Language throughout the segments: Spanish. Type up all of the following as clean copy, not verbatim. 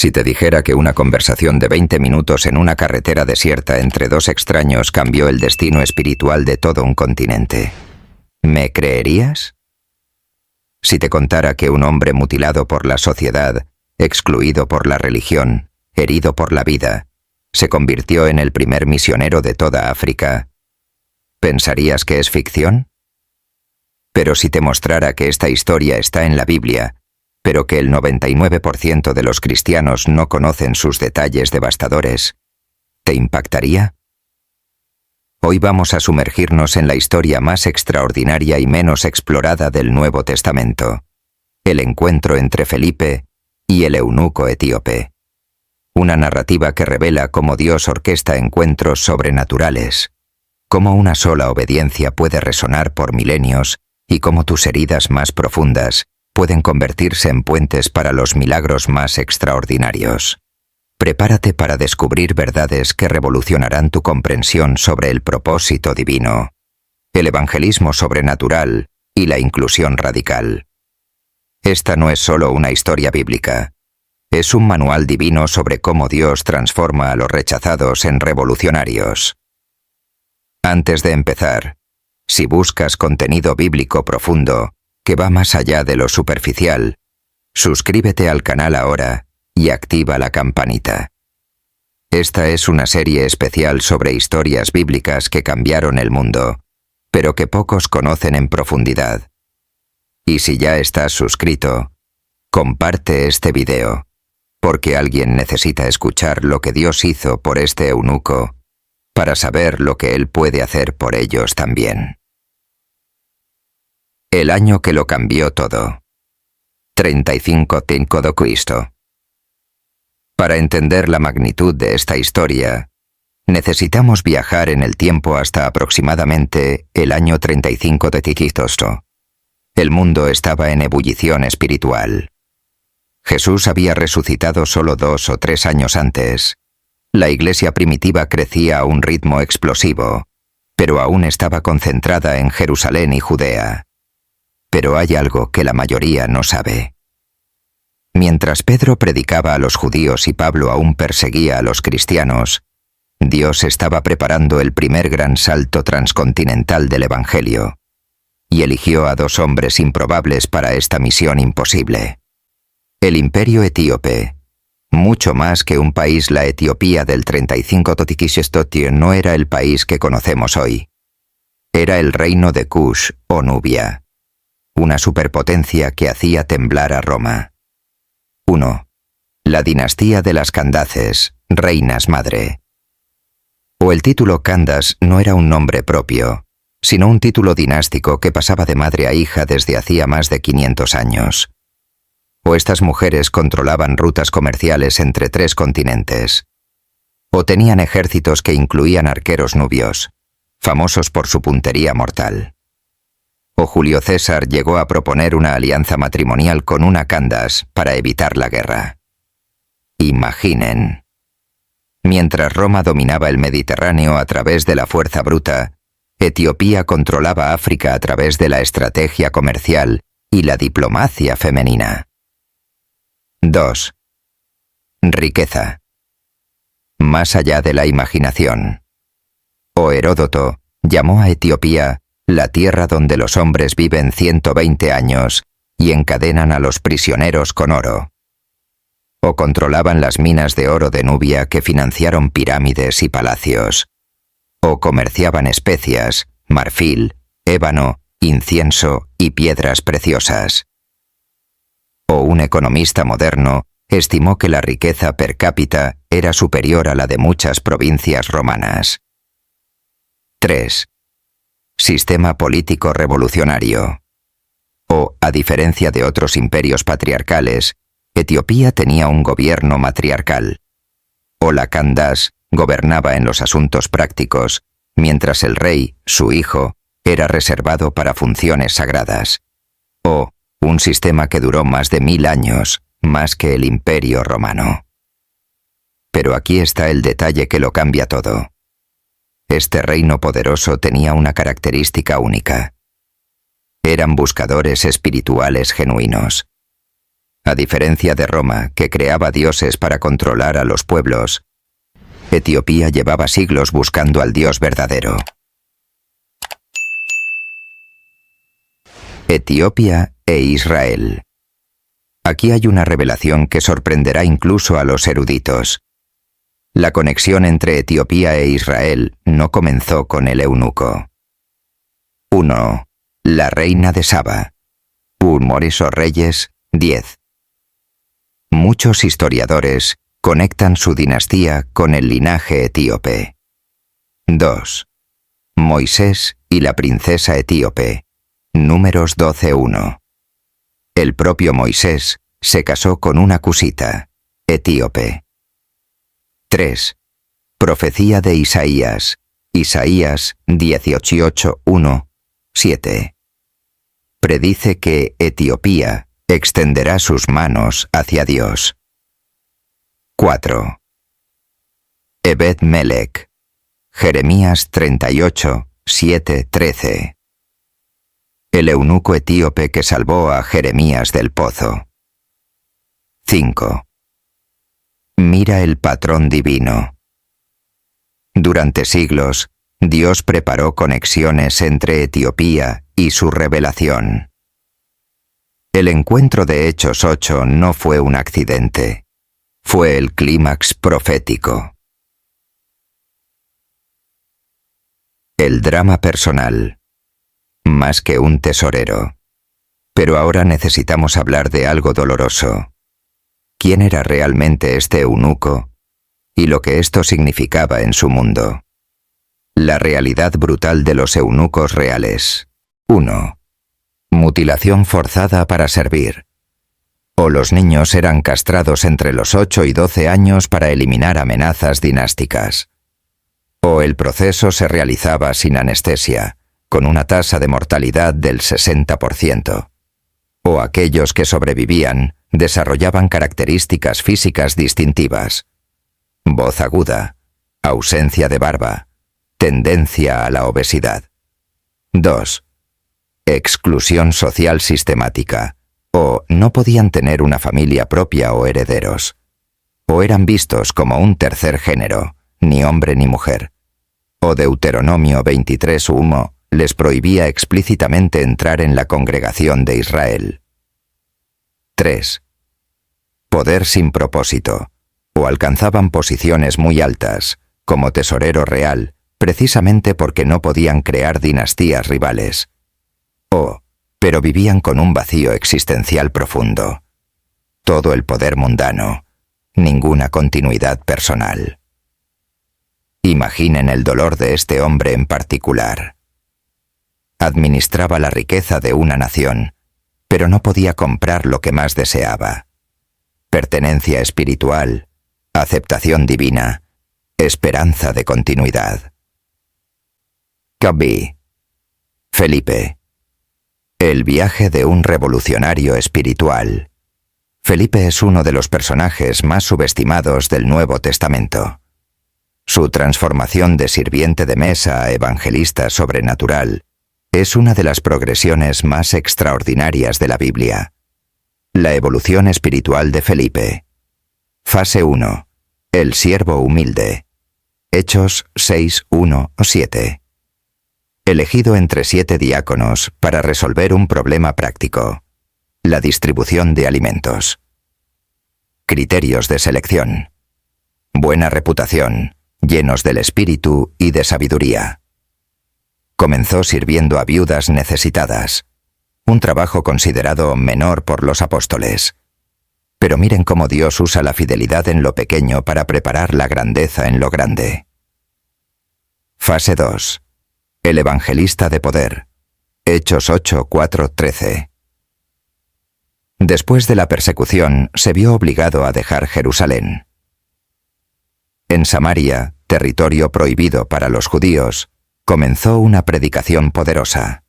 Si te dijera que una conversación de 20 minutos en una carretera desierta entre dos extraños cambió el destino espiritual de todo un continente, ¿me creerías? Si te contara que un hombre mutilado por la sociedad, excluido por la religión, herido por la vida, se convirtió en el primer misionero de toda África, ¿pensarías que es ficción? Pero si te mostrara que esta historia está en la Biblia, pero que el 99% de los cristianos no conocen sus detalles devastadores, ¿te impactaría? Hoy vamos a sumergirnos en la historia más extraordinaria y menos explorada del Nuevo Testamento, el encuentro entre Felipe y el eunuco etíope. Una narrativa que revela cómo Dios orquesta encuentros sobrenaturales, cómo una sola obediencia puede resonar por milenios y cómo tus heridas más profundas pueden convertirse en puentes para los milagros más extraordinarios. Prepárate para descubrir verdades que revolucionarán tu comprensión sobre el propósito divino, el evangelismo sobrenatural y la inclusión radical. Esta no es solo una historia bíblica, es un manual divino sobre cómo Dios transforma a los rechazados en revolucionarios. Antes de empezar, si buscas contenido bíblico profundo, que va más allá de lo superficial, suscríbete al canal ahora y activa la campanita. Esta es una serie especial sobre historias bíblicas que cambiaron el mundo, pero que pocos conocen en profundidad. Y si ya estás suscrito, comparte este video, porque alguien necesita escuchar lo que Dios hizo por este eunuco, para saber lo que Él puede hacer por ellos también. El año que lo cambió todo. 35 d.C. Para entender la magnitud de esta historia, necesitamos viajar en el tiempo hasta aproximadamente el año 35 d.C. El mundo estaba en ebullición espiritual. Jesús había resucitado solo 2 o 3 años antes. La iglesia primitiva crecía a un ritmo explosivo, pero aún estaba concentrada en Jerusalén y Judea. Pero hay algo que la mayoría no sabe. Mientras Pedro predicaba a los judíos y Pablo aún perseguía a los cristianos, Dios estaba preparando el primer gran salto transcontinental del Evangelio, y eligió a 2 hombres improbables para esta misión imposible. El imperio etíope, mucho más que un país, la Etiopía del 35 d.C. no era el país que conocemos hoy. Era el reino de Kush o Nubia, una superpotencia que hacía temblar a Roma. 1. La dinastía de las Candaces, reinas madre. O el título Candas no era un nombre propio, sino un título dinástico que pasaba de madre a hija desde hacía más de 500 años. O estas mujeres controlaban rutas comerciales entre 3 continentes. O tenían ejércitos que incluían arqueros nubios, famosos por su puntería mortal. O Julio César llegó a proponer una alianza matrimonial con una Candas para evitar la guerra. Imaginen. Mientras Roma dominaba el Mediterráneo a través de la fuerza bruta, Etiopía controlaba África a través de la estrategia comercial y la diplomacia femenina. 2. Riqueza. Más allá de la imaginación. O Heródoto llamó a Etiopía la tierra donde los hombres viven 120 años y encadenan a los prisioneros con oro. O controlaban las minas de oro de Nubia que financiaron pirámides y palacios. O comerciaban especias, marfil, ébano, incienso y piedras preciosas. O un economista moderno estimó que la riqueza per cápita era superior a la de muchas provincias romanas. 3. Sistema político revolucionario. O, a diferencia de otros imperios patriarcales, Etiopía tenía un gobierno matriarcal. O la Candace gobernaba en los asuntos prácticos, mientras el rey, su hijo, era reservado para funciones sagradas. O, un sistema que duró más de 1000 años, más que el Imperio Romano. Pero aquí está el detalle que lo cambia todo. Este reino poderoso tenía una característica única. Eran buscadores espirituales genuinos. A diferencia de Roma, que creaba dioses para controlar a los pueblos, Etiopía llevaba siglos buscando al Dios verdadero. Etiopía e Israel. Aquí hay una revelación que sorprenderá incluso a los eruditos. La conexión entre Etiopía e Israel no comenzó con el eunuco. 1. La reina de Saba. Humores o Reyes 10. Muchos historiadores conectan su dinastía con el linaje etíope. 2. Moisés y la princesa etíope. Números 12:1. El propio Moisés se casó con una cusita, etíope. 3. Profecía de Isaías. Isaías 18:1, 7. Predice que Etiopía extenderá sus manos hacia Dios. 4. Ebed-Melech. Jeremías 38, 7, 13. El eunuco etíope que salvó a Jeremías del pozo. 5. Mira el patrón divino. Durante siglos, Dios preparó conexiones entre Etiopía y su revelación. El encuentro de Hechos 8 no fue un accidente, fue el clímax profético. El drama personal. Más que un tesorero. Pero ahora necesitamos hablar de algo doloroso. ¿Quién era realmente este eunuco? Y lo que esto significaba en su mundo. La realidad brutal de los eunucos reales. 1. Mutilación forzada para servir. O los niños eran castrados entre los 8 y 12 años para eliminar amenazas dinásticas. O el proceso se realizaba sin anestesia, con una tasa de mortalidad del 60%. O aquellos que sobrevivían desarrollaban características físicas distintivas. Voz aguda, ausencia de barba, tendencia a la obesidad. 2. Exclusión social sistemática. O no podían tener una familia propia o herederos. O eran vistos como un tercer género, ni hombre ni mujer. O Deuteronomio 23:1 les prohibía explícitamente entrar en la congregación de Israel. 3. Poder sin propósito. O alcanzaban posiciones muy altas, como tesorero real, precisamente porque no podían crear dinastías rivales. Pero vivían con un vacío existencial profundo. Todo el poder mundano, ninguna continuidad personal. Imaginen el dolor de este hombre en particular. Administraba la riqueza de una nación, pero no podía comprar lo que más deseaba. Pertenencia espiritual, aceptación divina, esperanza de continuidad. Kabí. Felipe. El viaje de un revolucionario espiritual. Felipe es uno de los personajes más subestimados del Nuevo Testamento. Su transformación de sirviente de mesa a evangelista sobrenatural es una de las progresiones más extraordinarias de la Biblia. La evolución espiritual de Felipe. Fase 1. El siervo humilde. Hechos 6:1-7. Elegido entre 7 diáconos para resolver un problema práctico. La distribución de alimentos. Criterios de selección. Buena reputación, llenos del espíritu y de sabiduría. Comenzó sirviendo a viudas necesitadas, un trabajo considerado menor por los apóstoles. Pero miren cómo Dios usa la fidelidad en lo pequeño para preparar la grandeza en lo grande. Fase 2. El evangelista de poder. Hechos 8:4-13. Después de la persecución, se vio obligado a dejar Jerusalén. En Samaria, territorio prohibido para los judíos, comenzó una predicación poderosa.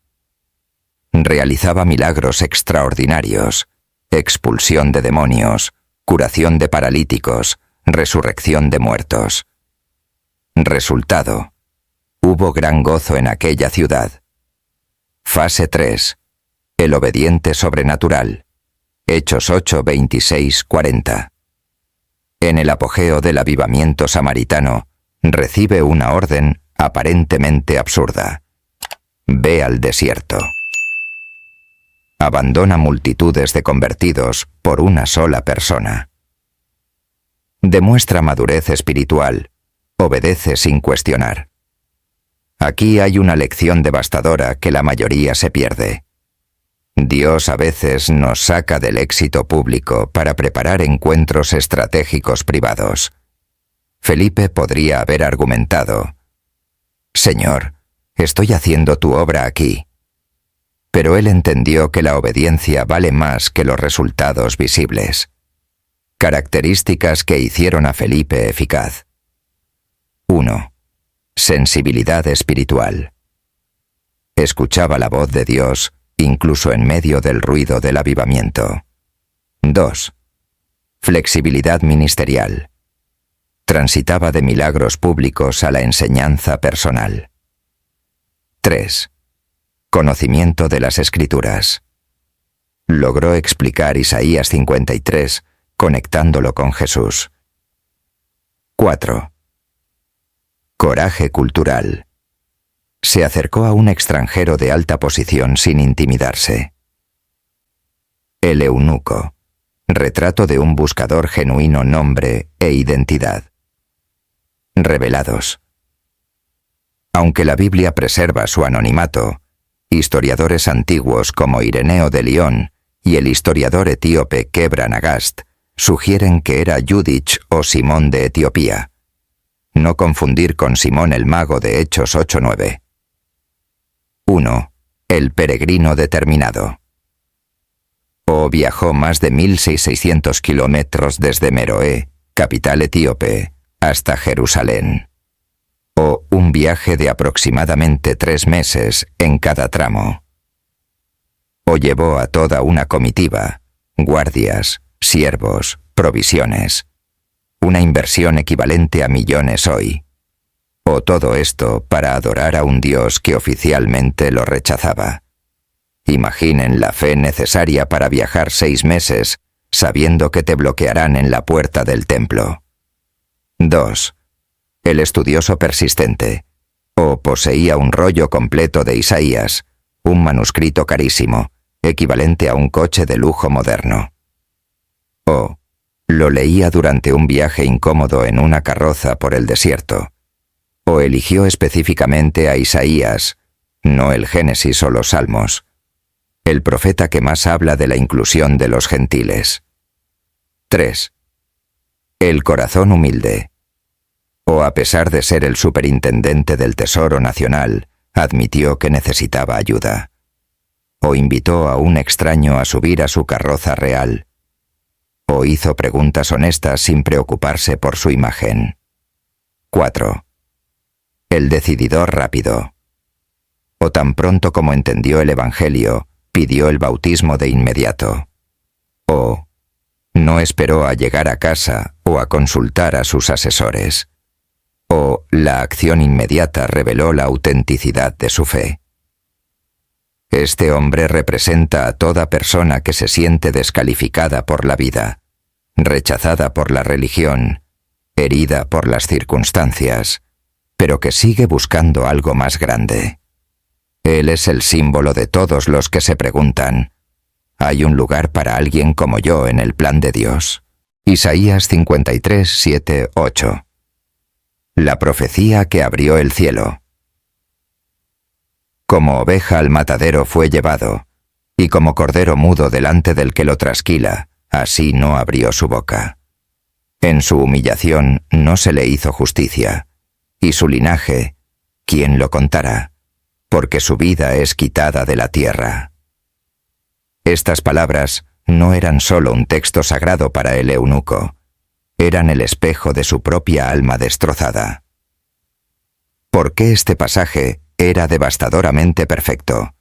Realizaba milagros extraordinarios, expulsión de demonios, curación de paralíticos, resurrección de muertos. Resultado: hubo gran gozo en aquella ciudad. Fase 3. El obediente sobrenatural. Hechos 8, 26, 40. En el apogeo del avivamiento samaritano, recibe una orden aparentemente absurda. Ve al desierto. Abandona multitudes de convertidos por una sola persona. Demuestra madurez espiritual. Obedece sin cuestionar. Aquí hay una lección devastadora que la mayoría se pierde. Dios a veces nos saca del éxito público para preparar encuentros estratégicos privados. Felipe podría haber argumentado: Señor, estoy haciendo tu obra aquí. Pero él entendió que la obediencia vale más que los resultados visibles. Características que hicieron a Felipe eficaz. 1. Sensibilidad espiritual. Escuchaba la voz de Dios incluso en medio del ruido del avivamiento. 2. Flexibilidad ministerial. Transitaba de milagros públicos a la enseñanza personal. 3. Conocimiento de las Escrituras. Logró explicar Isaías 53, conectándolo con Jesús. 4. Coraje cultural. Se acercó a un extranjero de alta posición sin intimidarse. El eunuco. Retrato de un buscador genuino, nombre e identidad. Revelados. Aunque la Biblia preserva su anonimato, historiadores antiguos como Ireneo de León y el historiador etíope Kebra Nagast sugieren que era Judich o Simón de Etiopía. No confundir con Simón el mago de Hechos 8:9. 1. El peregrino determinado. O viajó más de 1.600 kilómetros desde Meroé, capital etíope, hasta Jerusalén. O un viaje de aproximadamente 3 meses en cada tramo. O llevó a toda una comitiva, guardias, siervos, provisiones. Una inversión equivalente a millones hoy. O todo esto para adorar a un Dios que oficialmente lo rechazaba. Imaginen la fe necesaria para viajar 6 meses, sabiendo que te bloquearán en la puerta del templo. 2. El estudioso persistente. O poseía un rollo completo de Isaías, un manuscrito carísimo, equivalente a un coche de lujo moderno. O lo leía durante un viaje incómodo en una carroza por el desierto. O eligió específicamente a Isaías, no el Génesis o los Salmos, el profeta que más habla de la inclusión de los gentiles. 3. El corazón humilde. O a pesar de ser el superintendente del Tesoro Nacional, admitió que necesitaba ayuda. O invitó a un extraño a subir a su carroza real. O hizo preguntas honestas sin preocuparse por su imagen. 4. El decididor rápido. O tan pronto como entendió el Evangelio, pidió el bautismo de inmediato. O no esperó a llegar a casa o a consultar a sus asesores. O la acción inmediata reveló la autenticidad de su fe. Este hombre representa a toda persona que se siente descalificada por la vida, rechazada por la religión, herida por las circunstancias, pero que sigue buscando algo más grande. Él es el símbolo de todos los que se preguntan: ¿hay un lugar para alguien como yo en el plan de Dios? Isaías 53, 7, 8. La profecía que abrió el cielo. Como oveja al matadero fue llevado, y como cordero mudo delante del que lo trasquila, así no abrió su boca. En su humillación no se le hizo justicia, y su linaje, ¿quién lo contará? Porque su vida es quitada de la tierra. Estas palabras no eran solo un texto sagrado para el eunuco, eran el espejo de su propia alma destrozada. ¿Por qué este pasaje era devastadoramente perfecto?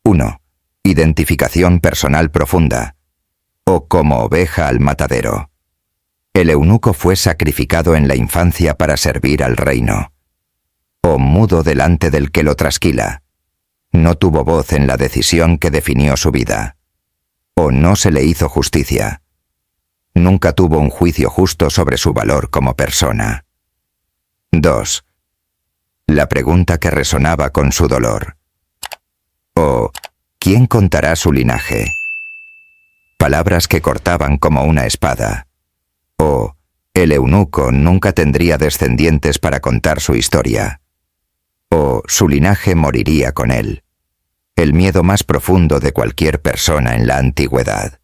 1. Identificación personal profunda. O como oveja al matadero. El eunuco fue sacrificado en la infancia para servir al reino. O mudo delante del que lo trasquila. No tuvo voz en la decisión que definió su vida. o no se le hizo justicia. Nunca tuvo un juicio justo sobre su valor como persona. 2. La pregunta que resonaba con su dolor. O, ¿quién contará su linaje? Palabras que cortaban como una espada. O, el eunuco nunca tendría descendientes para contar su historia. O, su linaje moriría con él. El miedo más profundo de cualquier persona en la antigüedad.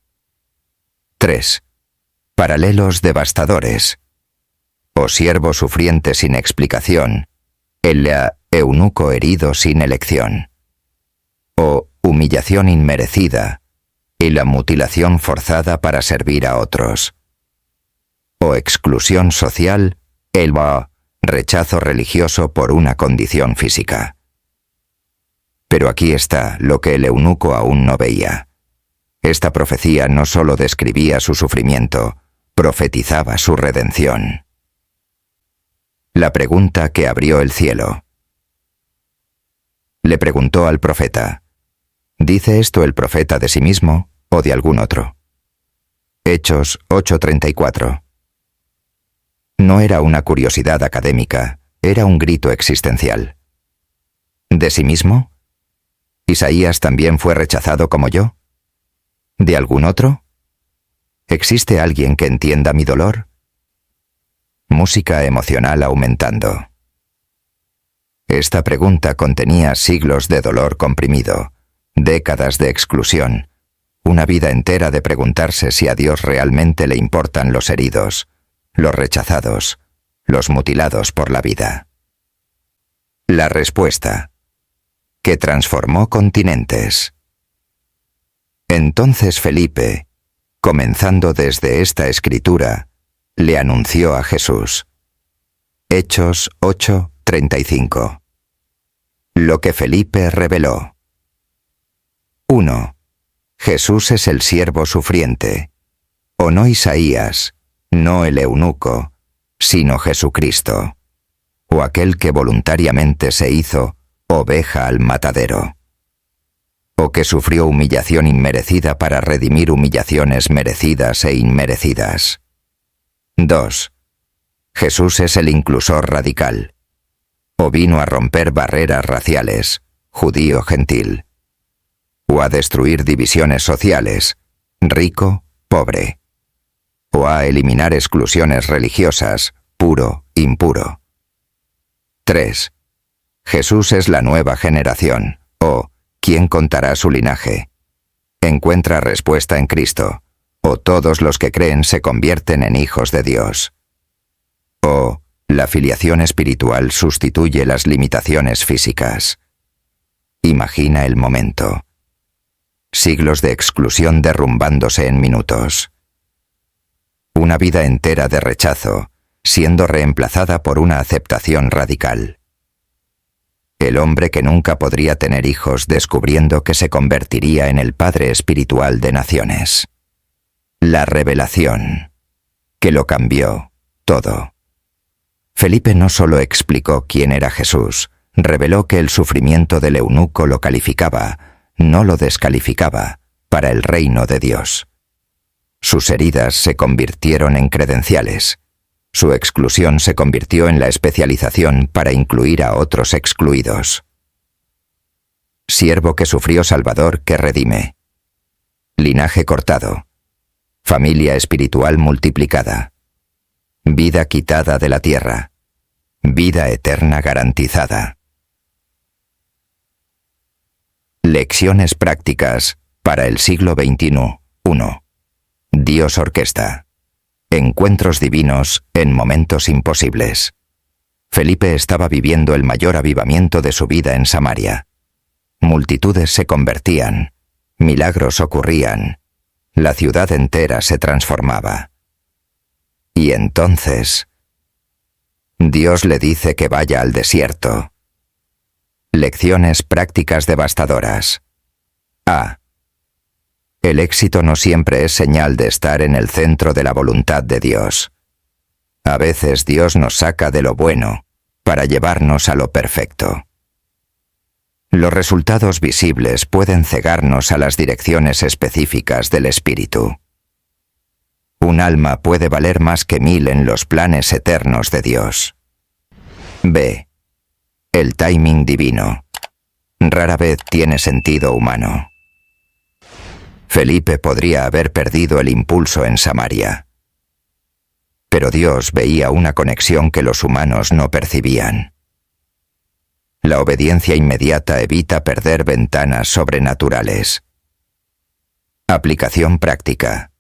3. Paralelos devastadores. O siervo sufriente sin explicación. El eunuco herido sin elección. O humillación inmerecida y la mutilación forzada para servir a otros. O exclusión social, el rechazo religioso por una condición física. Pero aquí está lo que el eunuco aún no veía. Esta profecía no solo describía su sufrimiento, profetizaba su redención. La pregunta que abrió el cielo. Le preguntó al profeta: ¿dice esto el profeta de sí mismo o de algún otro? Hechos 8:34. No era una curiosidad académica, era un grito existencial. ¿De sí mismo? ¿Isaías también fue rechazado como yo? ¿De algún otro? ¿Existe alguien que entienda mi dolor? Música emocional aumentando. Esta pregunta contenía siglos de dolor comprimido, décadas de exclusión, una vida entera de preguntarse si a Dios realmente le importan los heridos, los rechazados, los mutilados por la vida. La respuesta, que transformó continentes. Entonces Felipe, comenzando desde esta escritura, le anunció a Jesús. Hechos 8:35. Lo que Felipe reveló. 1. Jesús es el siervo sufriente, o no Isaías, no el eunuco, sino Jesucristo, o aquel que voluntariamente se hizo oveja al matadero, o que sufrió humillación inmerecida para redimir humillaciones merecidas e inmerecidas. 2. Jesús es el inclusor radical, o vino a romper barreras raciales, judío-gentil, o a destruir divisiones sociales, rico-pobre, o a eliminar exclusiones religiosas, puro-impuro. 3. Jesús es la nueva generación, o ¿quién contará su linaje? Encuentra respuesta en Cristo, o todos los que creen se convierten en hijos de Dios. O la filiación espiritual sustituye las limitaciones físicas. Imagina el momento. Siglos de exclusión derrumbándose en minutos. Una vida entera de rechazo, siendo reemplazada por una aceptación radical. El hombre que nunca podría tener hijos descubriendo que se convertiría en el padre espiritual de naciones. La revelación, que lo cambió todo. Felipe no solo explicó quién era Jesús, reveló que el sufrimiento del eunuco lo calificaba, no lo descalificaba, para el reino de Dios. Sus heridas se convirtieron en credenciales. Su exclusión se convirtió en la especialización para incluir a otros excluidos. Siervo que sufrió, Salvador que redime. Linaje cortado. Familia espiritual multiplicada. Vida quitada de la tierra. Vida eterna garantizada. Lecciones prácticas para el siglo XXI. 1. Dios orquesta. Encuentros divinos en momentos imposibles. Felipe estaba viviendo el mayor avivamiento de su vida en Samaria. Multitudes se convertían, milagros ocurrían, la ciudad entera se transformaba. Y entonces, Dios le dice que vaya al desierto. Lecciones prácticas devastadoras. A. El éxito no siempre es señal de estar en el centro de la voluntad de Dios. A veces Dios nos saca de lo bueno para llevarnos a lo perfecto. Los resultados visibles pueden cegarnos a las direcciones específicas del espíritu. Un alma puede valer más que 1000 en los planes eternos de Dios. B. El timing divino. Rara vez tiene sentido humano. Felipe podría haber perdido el impulso en Samaria. Pero Dios veía una conexión que los humanos no percibían. La obediencia inmediata evita perder ventanas sobrenaturales. Aplicación práctica.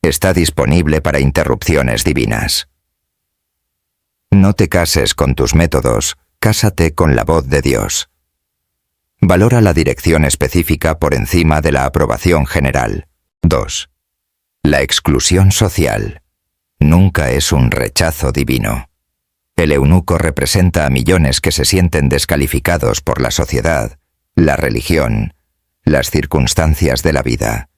Está disponible para interrupciones divinas. No te cases con tus métodos, cásate con la voz de Dios. Valora la dirección específica por encima de la aprobación general. 2. La exclusión social. Nunca es un rechazo divino. El eunuco representa a millones que se sienten descalificados por la sociedad, la religión, las circunstancias de la vida.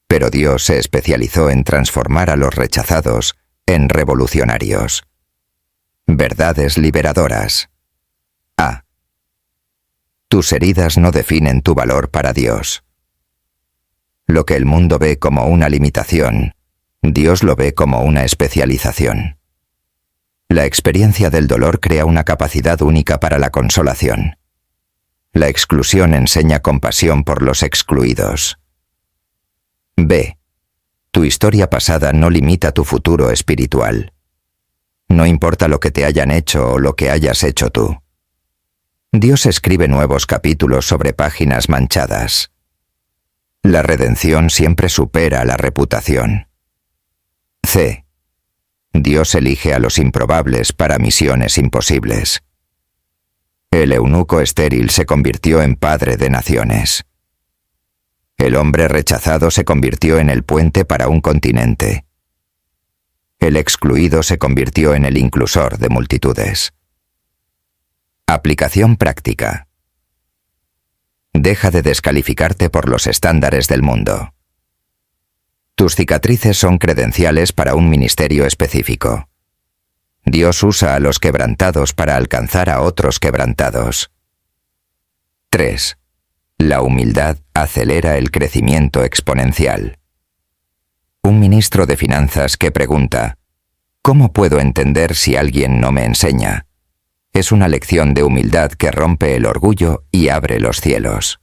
Pero Dios se especializó en transformar a los rechazados en revolucionarios. Verdades liberadoras. A. Tus heridas no definen tu valor para Dios. Lo que el mundo ve como una limitación, Dios lo ve como una especialización. La experiencia del dolor crea una capacidad única para la consolación. La exclusión enseña compasión por los excluidos. B. Tu historia pasada no limita tu futuro espiritual. No importa lo que te hayan hecho o lo que hayas hecho tú. Dios escribe nuevos capítulos sobre páginas manchadas. La redención siempre supera la reputación. C. Dios elige a los improbables para misiones imposibles. El eunuco estéril se convirtió en padre de naciones. El hombre rechazado se convirtió en el puente para un continente. El excluido se convirtió en el inclusor de multitudes. Aplicación práctica. Deja de descalificarte por los estándares del mundo. Tus cicatrices son credenciales para un ministerio específico. Dios usa a los quebrantados para alcanzar a otros quebrantados. 3. La humildad acelera el crecimiento exponencial. Un ministro de finanzas que pregunta, ¿cómo puedo entender si alguien no me enseña? Es una lección de humildad que rompe el orgullo y abre los cielos.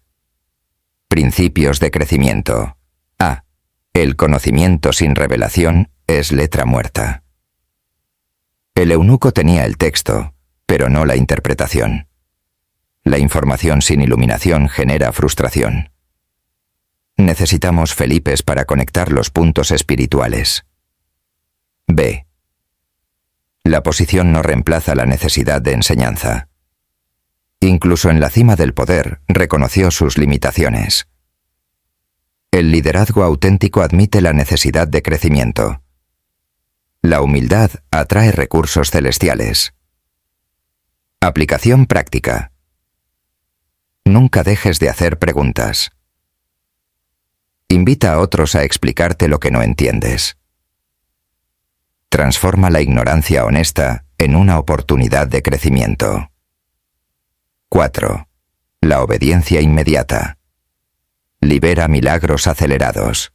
Principios de crecimiento. A. El conocimiento sin revelación es letra muerta. El eunuco tenía el texto, pero no la interpretación. La información sin iluminación genera frustración. Necesitamos Felipes para conectar los puntos espirituales. B. La posición no reemplaza la necesidad de enseñanza. Incluso en la cima del poder, reconoció sus limitaciones. El liderazgo auténtico admite la necesidad de crecimiento. La humildad atrae recursos celestiales. Aplicación práctica. Nunca dejes de hacer preguntas. Invita a otros a explicarte lo que no entiendes. Transforma la ignorancia honesta en una oportunidad de crecimiento. 4. La obediencia inmediata. Libera milagros acelerados.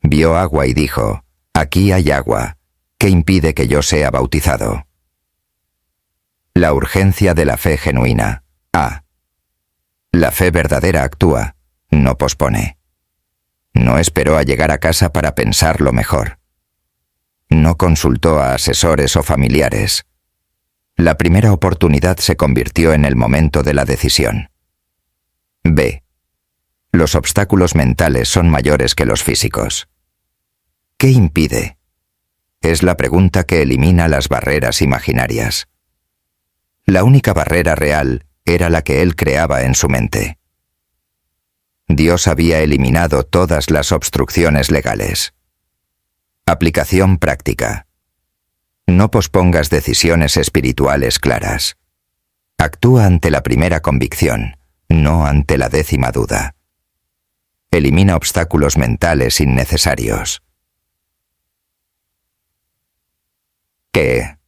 Vio agua y dijo, aquí hay agua, ¿qué impide que yo sea bautizado? La urgencia de la fe genuina. A. La fe verdadera actúa, no pospone. No esperó a llegar a casa para pensarlo mejor. No consultó a asesores o familiares. La primera oportunidad se convirtió en el momento de la decisión. B. Los obstáculos mentales son mayores que los físicos. ¿Qué impide? Es la pregunta que elimina las barreras imaginarias. La única barrera real era la que él creaba en su mente. Dios había eliminado todas las obstrucciones legales. Aplicación práctica. No pospongas decisiones espirituales claras. Actúa ante la primera convicción, no ante la 10ª duda. Elimina obstáculos mentales innecesarios. ¿Qué?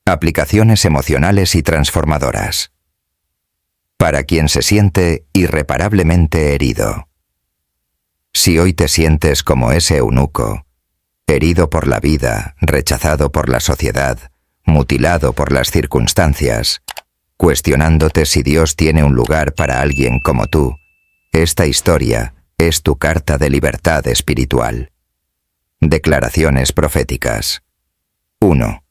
Aplicaciones emocionales y transformadoras. para quien se siente irreparablemente herido. Si hoy te sientes como ese eunuco, herido por la vida, rechazado por la sociedad, mutilado por las circunstancias, cuestionándote si Dios tiene un lugar para alguien como tú, esta historia es tu carta de libertad espiritual. Declaraciones proféticas. 1.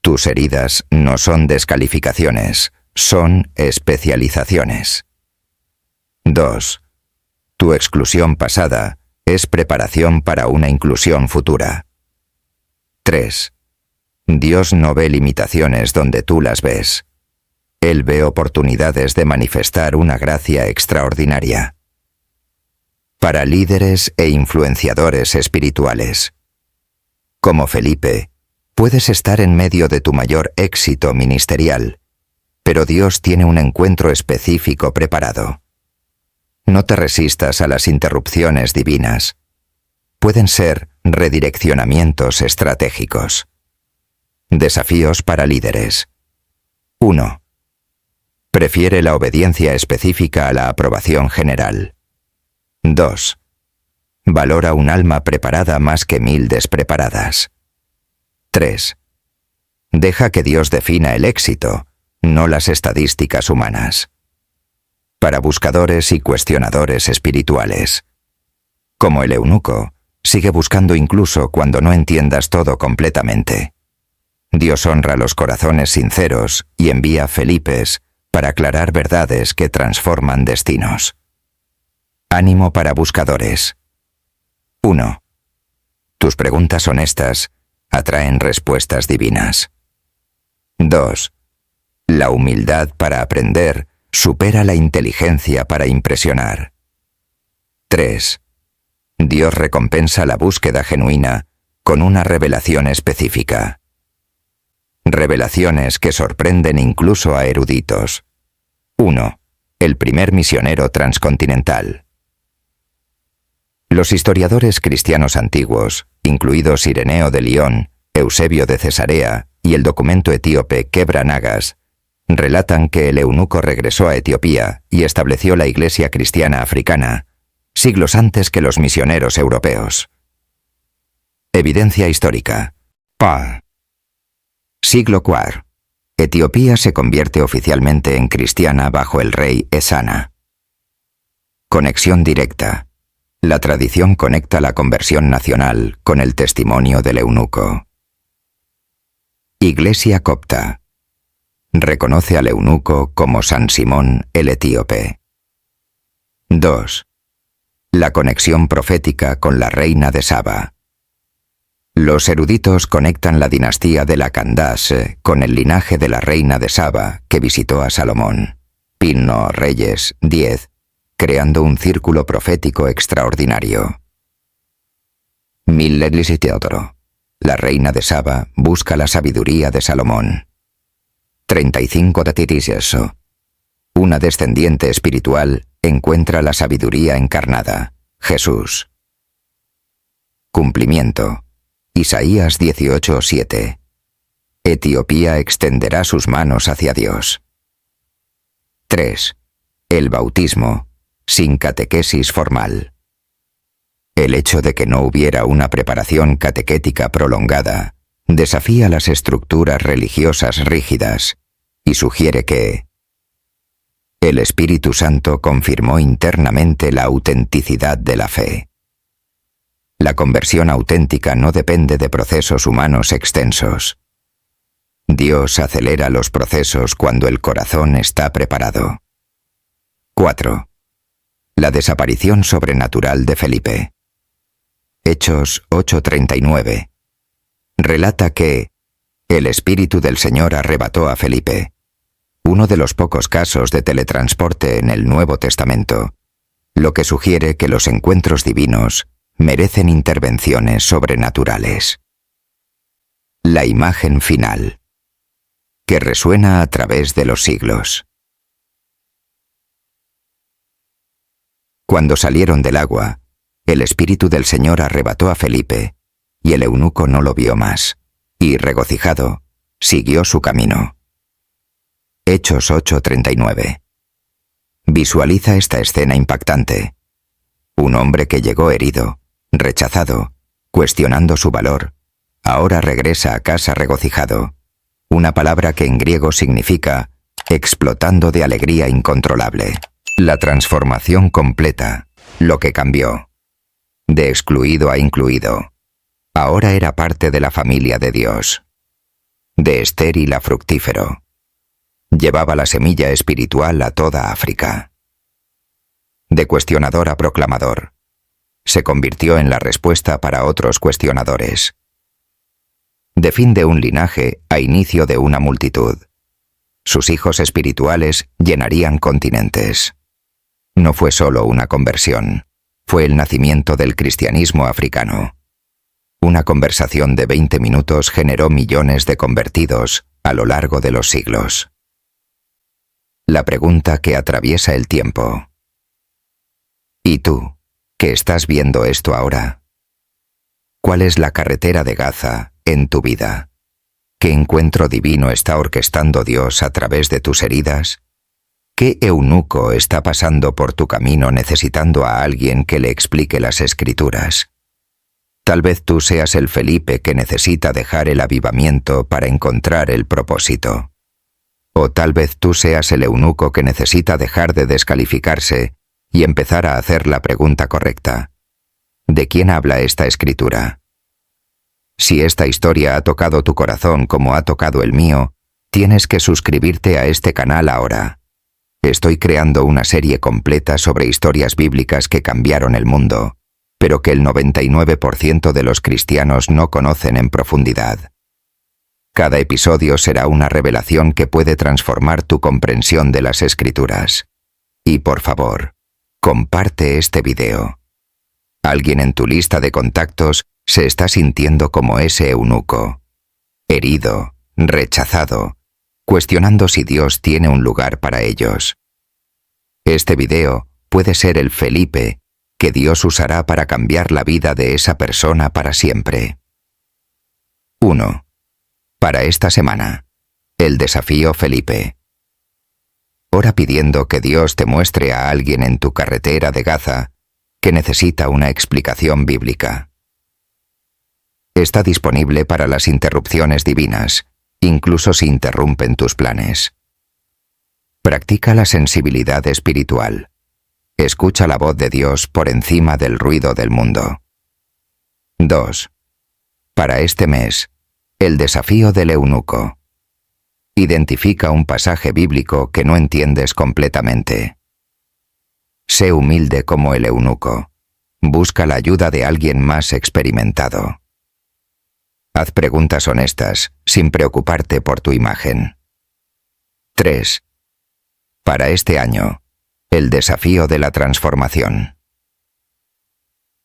Tus heridas no son descalificaciones, son especializaciones. 2. Tu exclusión pasada es preparación para una inclusión futura. 3. Dios no ve limitaciones donde tú las ves. Él ve oportunidades de manifestar una gracia extraordinaria. Para líderes e influenciadores espirituales. Como Felipe, puedes estar en medio de tu mayor éxito ministerial, pero Dios tiene un encuentro específico preparado. No te resistas a las interrupciones divinas. Pueden ser redireccionamientos estratégicos. Desafíos para líderes. 1. Prefiere la obediencia específica a la aprobación general. 2. Valora un alma preparada más que 1000 despreparadas. 3. Deja que Dios defina el éxito, no las estadísticas humanas. Para buscadores y cuestionadores espirituales. Como el eunuco, sigue buscando incluso cuando no entiendas todo completamente. Dios honra los corazones sinceros y envía Felipes para aclarar verdades que transforman destinos. Ánimo para buscadores. 1. Tus preguntas honestas atraen respuestas divinas. 2. La humildad para aprender supera la inteligencia para impresionar. 3. Dios recompensa la búsqueda genuina con una revelación específica. Revelaciones que sorprenden incluso a eruditos. 1. El primer misionero transcontinental. Los historiadores cristianos antiguos, incluidos Ireneo de Lión, Eusebio de Cesarea y el documento etíope Kebra Nagas, relatan que el eunuco regresó a Etiopía y estableció la iglesia cristiana africana, siglos antes que los misioneros europeos. Evidencia histórica. Siglo IV. Etiopía se convierte oficialmente en cristiana bajo el rey Esana. Conexión directa. La tradición conecta la conversión nacional con el testimonio del eunuco. Iglesia copta. Reconoce al eunuco como San Simón el Etíope. 2. La conexión profética con la reina de Saba. Los eruditos conectan la dinastía de la Candace con el linaje de la reina de Saba que visitó a Salomón. Pino Reyes 10, creando un círculo profético extraordinario. Millelis Teodoro. La reina de Saba busca la sabiduría de Salomón. 35 de Titiseso. Una descendiente espiritual encuentra la sabiduría encarnada, Jesús. Cumplimiento. Isaías 18:7. Etiopía extenderá sus manos hacia Dios. 3. El bautismo, sin catequesis formal. El hecho de que no hubiera una preparación catequética prolongada desafía las estructuras religiosas rígidas y sugiere que el Espíritu Santo confirmó internamente la autenticidad de la fe. La conversión auténtica no depende de procesos humanos extensos. Dios acelera los procesos cuando el corazón está preparado. 4. La desaparición sobrenatural de Felipe. Hechos 8:39. Relata que el Espíritu del Señor arrebató a Felipe, uno de los pocos casos de teletransporte en el Nuevo Testamento, lo que sugiere que los encuentros divinos merecen intervenciones sobrenaturales. La imagen final, que resuena a través de los siglos. Cuando salieron del agua, el Espíritu del Señor arrebató a Felipe, y el eunuco no lo vio más, y, regocijado, siguió su camino. Hechos 8:39. Visualiza esta escena impactante. Un hombre que llegó herido, rechazado, cuestionando su valor, ahora regresa a casa regocijado. Una palabra que en griego significa explotando de alegría incontrolable. La transformación completa, lo que cambió. De excluido a incluido. Ahora era parte de la familia de Dios. De estéril a fructífero. Llevaba la semilla espiritual a toda África. De cuestionador a proclamador. Se convirtió en la respuesta para otros cuestionadores. De fin de un linaje a inicio de una multitud. Sus hijos espirituales llenarían continentes. No fue solo una conversión, fue el nacimiento del cristianismo africano. Una conversación de 20 minutos generó millones de convertidos a lo largo de los siglos. La pregunta que atraviesa el tiempo. ¿Y tú, que estás viendo esto ahora? ¿Cuál es la carretera de Gaza en tu vida? ¿Qué encuentro divino está orquestando Dios a través de tus heridas? ¿Qué eunuco está pasando por tu camino necesitando a alguien que le explique las Escrituras? Tal vez tú seas el Felipe que necesita dejar el avivamiento para encontrar el propósito. O tal vez tú seas el eunuco que necesita dejar de descalificarse y empezar a hacer la pregunta correcta. ¿De quién habla esta escritura? Si esta historia ha tocado tu corazón como ha tocado el mío, tienes que suscribirte a este canal ahora. Estoy creando una serie completa sobre historias bíblicas que cambiaron el mundo, pero que el 99% de los cristianos no conocen en profundidad. Cada episodio será una revelación que puede transformar tu comprensión de las Escrituras. Y por favor, comparte este video. Alguien en tu lista de contactos se está sintiendo como ese eunuco, herido, rechazado, cuestionando si Dios tiene un lugar para ellos. Este video puede ser el Felipe que Dios usará para cambiar la vida de esa persona para siempre. 1. Para esta semana, el desafío Felipe. Ora pidiendo que Dios te muestre a alguien en tu carretera de Gaza que necesita una explicación bíblica. Está disponible para las interrupciones divinas, incluso si interrumpen tus planes. Practica la sensibilidad espiritual. Escucha la voz de Dios por encima del ruido del mundo. 2. Para este mes, el desafío del eunuco. Identifica un pasaje bíblico que no entiendes completamente. Sé humilde como el eunuco. Busca la ayuda de alguien más experimentado. Haz preguntas honestas, sin preocuparte por tu imagen. 3. Para este año, el desafío de la transformación.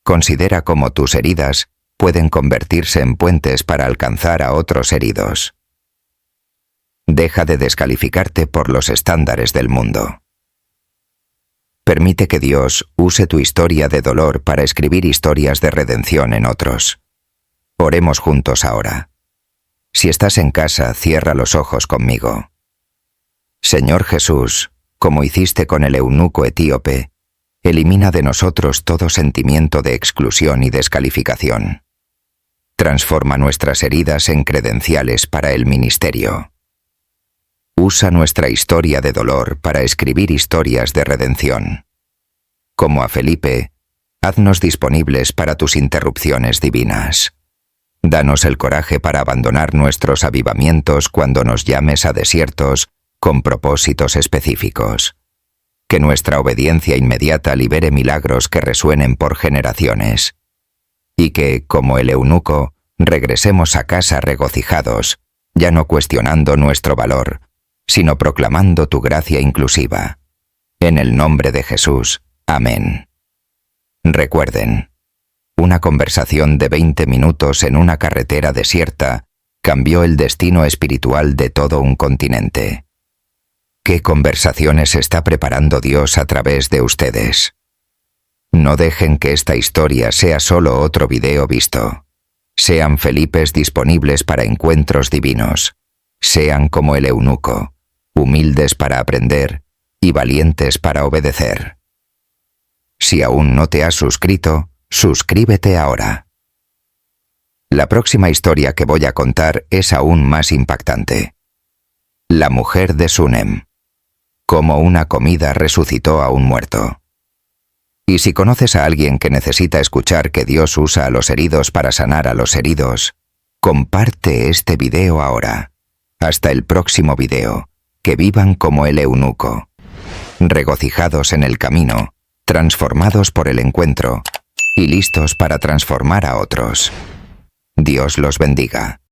Considera cómo tus heridas pueden convertirse en puentes para alcanzar a otros heridos. Deja de descalificarte por los estándares del mundo. Permite que Dios use tu historia de dolor para escribir historias de redención en otros. Oremos juntos ahora. Si estás en casa, cierra los ojos conmigo. Señor Jesús, como hiciste con el eunuco etíope, elimina de nosotros todo sentimiento de exclusión y descalificación. Transforma nuestras heridas en credenciales para el ministerio. Usa nuestra historia de dolor para escribir historias de redención. Como a Felipe, haznos disponibles para tus interrupciones divinas. Danos el coraje para abandonar nuestros avivamientos cuando nos llames a desiertos con propósitos específicos. Que nuestra obediencia inmediata libere milagros que resuenen por generaciones. Y que, como el eunuco, regresemos a casa regocijados, ya no cuestionando nuestro valor, sino proclamando tu gracia inclusiva. En el nombre de Jesús. Amén. Recuerden, una conversación de 20 minutos en una carretera desierta cambió el destino espiritual de todo un continente. ¿Qué conversaciones está preparando Dios a través de ustedes? No dejen que esta historia sea solo otro video visto. Sean Felipes disponibles para encuentros divinos. Sean como el eunuco, humildes para aprender, y valientes para obedecer. Si aún no te has suscrito, suscríbete ahora. La próxima historia que voy a contar es aún más impactante. La mujer de Sunem. Cómo una comida resucitó a un muerto. Y si conoces a alguien que necesita escuchar que Dios usa a los heridos para sanar a los heridos, comparte este video ahora. Hasta el próximo video. Que vivan como el eunuco. Regocijados en el camino, transformados por el encuentro y listos para transformar a otros. Dios los bendiga.